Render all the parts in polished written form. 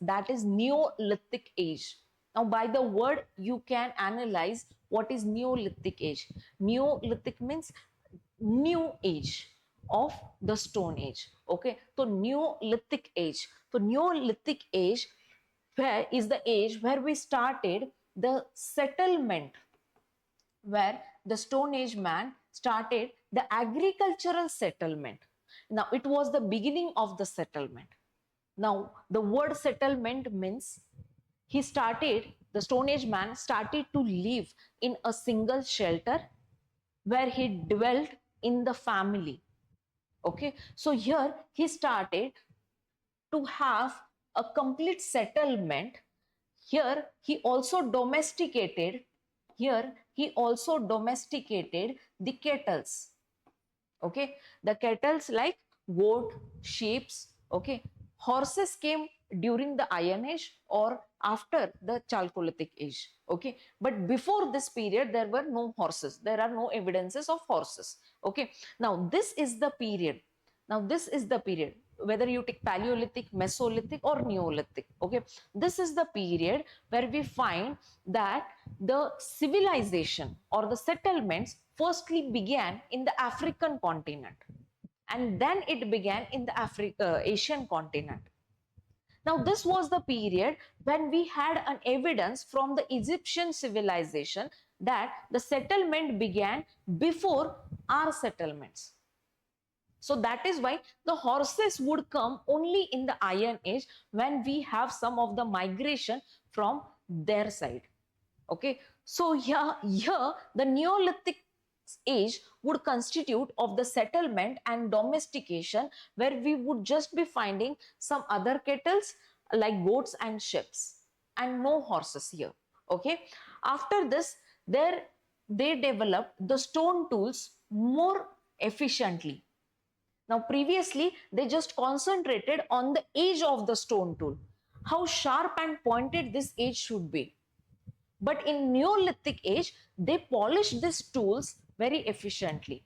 that is Neolithic age. Now, by the word, you can analyze what is Neolithic age. Neolithic means new age of the Stone Age. Okay, so Neolithic age. So Neolithic age where is the age where we started the settlement, where the Stone Age man started the agricultural settlement. Now, it was the beginning of the settlement. Now, the word settlement means the Stone Age man started to live in a single shelter where he dwelt in the family. Okay, so here he started to have a complete settlement. Here he also domesticated the kettles. Okay, the kettles like goat, sheep. Okay, horses came during the Iron Age or after the Chalcolithic age. Okay, but before this period there were no horses, there are no evidences of horses. Okay, now this is the period. Whether you take Paleolithic, Mesolithic or Neolithic. Okay, this is the period where we find that the civilization or the settlements firstly began in the African continent, and then it began in the Asian continent. Now, this was the period when we had an evidence from the Egyptian civilization that the settlement began before our settlements. So that is why the horses would come only in the Iron Age, when we have some of the migration from their side. Okay, so here the Neolithic age would constitute of the settlement and domestication, where we would just be finding some other kettles like goats and sheep and no horses here. Okay, after this they developed the stone tools more efficiently. Now, previously, they just concentrated on the edge of the stone tool, how sharp and pointed this edge should be. But in Neolithic age, they polished these tools very efficiently.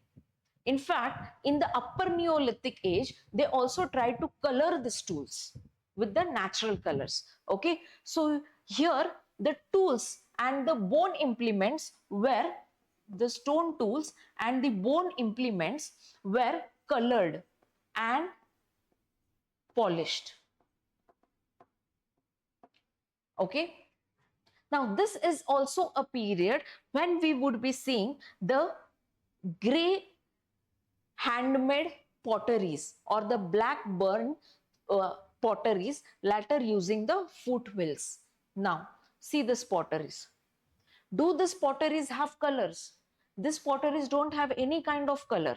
In fact, in the upper Neolithic age, they also tried to color these tools with the natural colors. Okay, so here the tools and the bone implements were the stone tools and the bone implements were colored and polished. Okay, now this is also a period when we would be seeing the gray handmade potteries or the black burn potteries, later using the foot wheels. Now see this potteries. Do these potteries have colors? These potteries don't have any kind of color.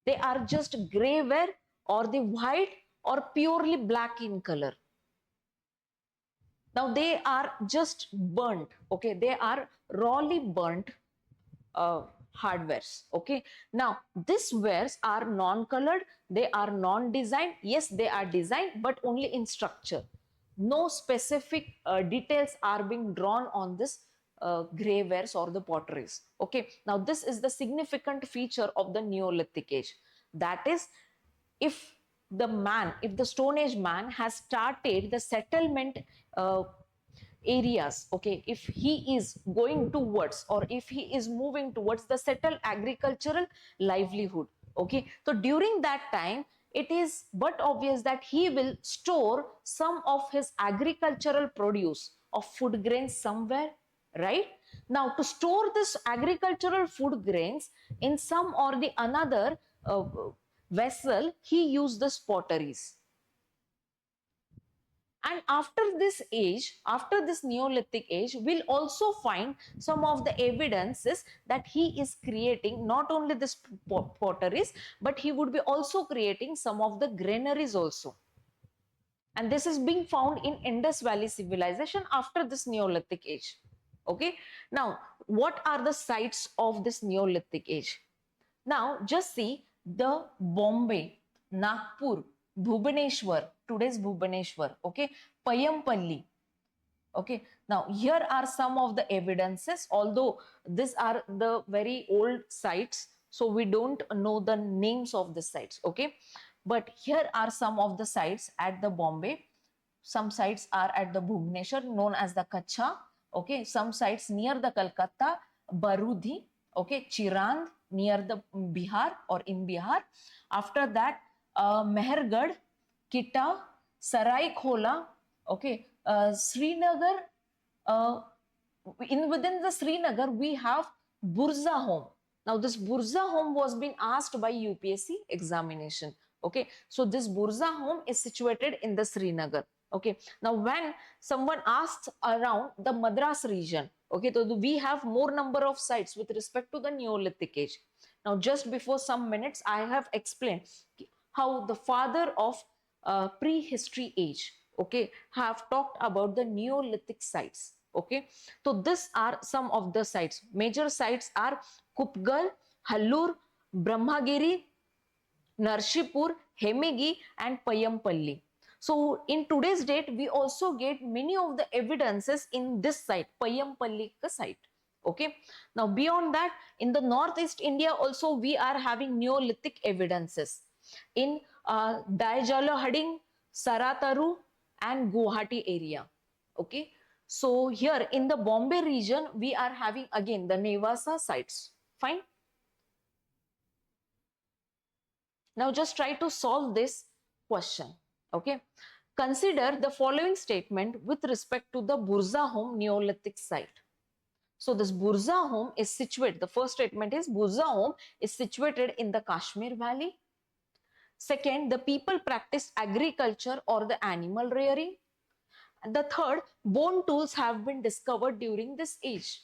They are just gray ware or the white or purely black in color. Now they are just burnt. Okay, they are rawly burnt hardwares. Okay, now these wares are non-colored, they are non-designed. Yes, they are designed, but only in structure. No specific details are being drawn on this gray wares or the potteries. Okay, now this is the significant feature of the Neolithic age. That is, if the Stone Age man has started the settlement areas, okay, if he is going towards or if he is moving towards the settled agricultural livelihood, okay, so during that time it is but obvious that he will store some of his agricultural produce of food grains somewhere, right? Now, to store this agricultural food grains in some or the another vessel, he used the potteries. And after this Neolithic age, we'll also find some of the evidences that he is creating not only this potteries, but he would be also creating some of the granaries also. And this is being found in Indus Valley civilization after this Neolithic age. Okay. Now, what are the sites of this Neolithic age? Now, just see the Bombay, Nagpur, Bhubaneswar, today's Bhubaneswar, okay, Payampalli. Okay, now here are some of the evidences, although these are the very old sites, so we don't know the names of the sites, okay, but here are some of the sites at the Bombay. Some sites are at the Bhubaneswar, known as the Kacha. Okay, some sites near the Calcutta, Barudhi. Okay, Chirand near the Bihar or in Bihar. After that, Mehergarh, Kita, Sarai Khola. Okay, Srinagar. Within the Srinagar, we have Burza home. Now, this Burza home was being asked by UPSC examination. Okay, so this Burza home is situated in the Srinagar. Okay, now when someone asks around the Madras region, okay, so we have more number of sites with respect to the Neolithic age. Now, just before some minutes, I have explained how the father of prehistory age, okay, have talked about the Neolithic sites. Okay, so these are some of the sites. Major sites are Kupgal, Hallur, Brahmagiri, Narshipur, Hemegi, and Payampalli. So in today's date, we also get many of the evidences in this site, Payampalli site. Okay. Now beyond that, in the northeast India also we are having Neolithic evidences in Daijalahading, Sarataru, and Guwahati area. Okay. So here in the Bombay region, we are having again the Nevasa sites. Fine. Now just try to solve this question. Okay. Consider the following statement with respect to the Burza home Neolithic site. So this Burza home is situated, the first statement is Burza home is situated in the Kashmir Valley. Second, the people practiced agriculture or the animal rearing. And the third, bone tools have been discovered during this age.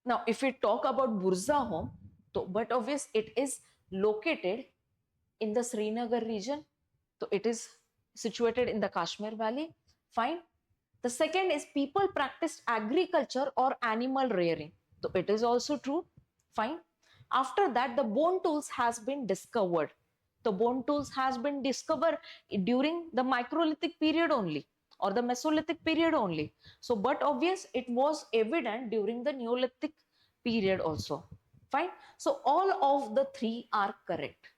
Now, if we talk about Burza home, but obvious it is located in the Srinagar region. So it is situated in the Kashmir Valley. Fine. The second is people practiced agriculture or animal rearing. So it is also true. Fine. After that, the bone tools has been discovered. The bone tools has been discovered during the Microlithic period only or the Mesolithic period only. So, but obvious it was evident during the Neolithic period also. Fine. So all of the three are correct.